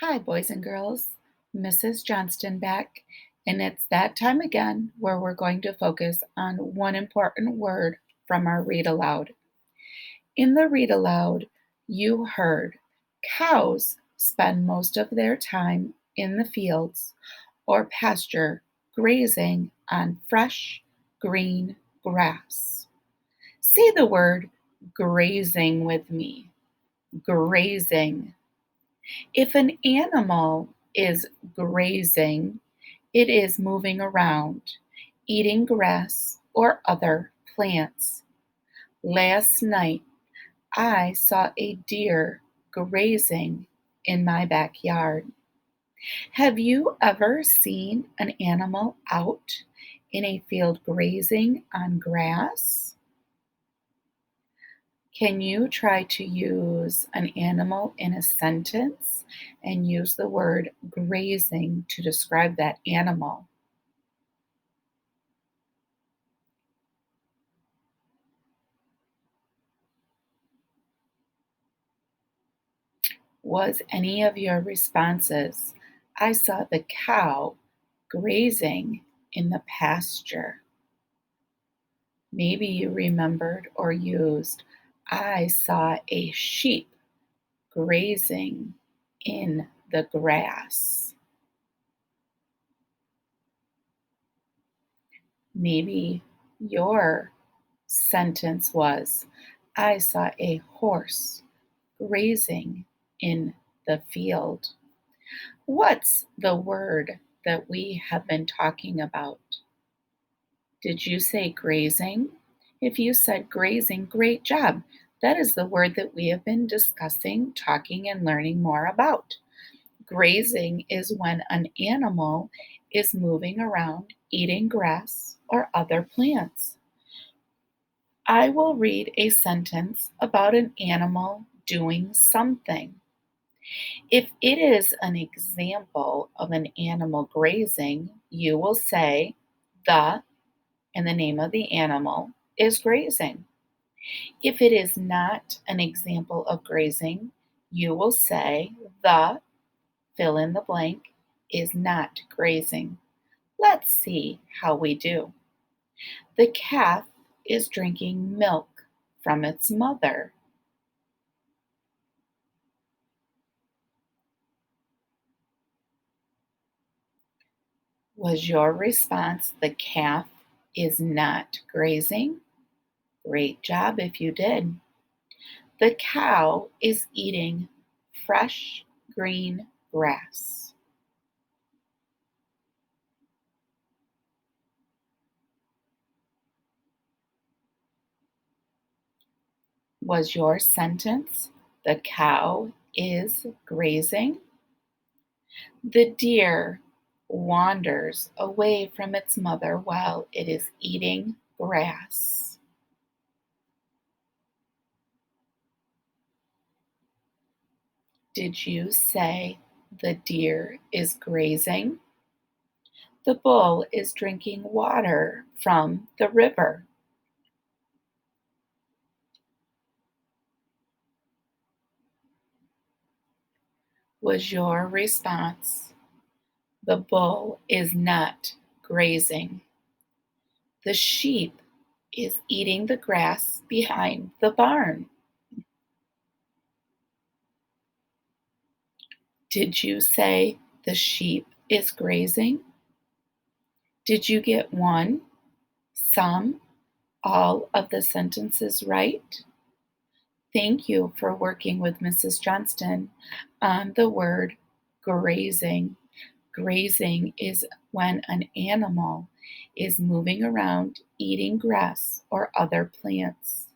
Hi, boys and girls. Mrs. Johnston back, and it's that time again where we're going to focus on one important word from our read aloud. In the read aloud, you heard cows spend most of their time in the fields or pasture grazing on fresh green grass. Say the word grazing with me. Grazing. If an animal is grazing, it is moving around, eating grass or other plants. Last night, I saw a deer grazing in my backyard. Have you ever seen an animal out in a field grazing on grass? Can you try to use an animal in a sentence and use the word grazing to describe that animal? Was any of your responses, I saw the cow grazing in the pasture? Maybe you remembered or used, I saw a sheep grazing in the grass. Maybe your sentence was, I saw a horse grazing in the field. What's the word that we have been talking about? Did you say grazing? If you said grazing, great job. That is the word that we have been discussing, talking, and learning more about. Grazing is when an animal is moving around, eating grass or other plants. I will read a sentence about an animal doing something. If it is an example of an animal grazing, you will say the and the name of the animal is grazing. If it is not an example of grazing, you will say the fill in the blank is not grazing. Let's see how we do. The calf is drinking milk from its mother. Was your response the calf is not grazing? Great job if you did. The cow is eating fresh green grass. Was your sentence the cow is grazing? The deer wanders away from its mother while it is eating grass. Did you say the deer is grazing? The bull is drinking water from the river. Was your response, the bull is not grazing? The sheep is eating the grass behind the barn. Did you say the sheep is grazing? Did you get one, some, all of the sentences right? Thank you for working with Mrs. Johnston on the word grazing. Grazing is when an animal is moving around eating grass or other plants.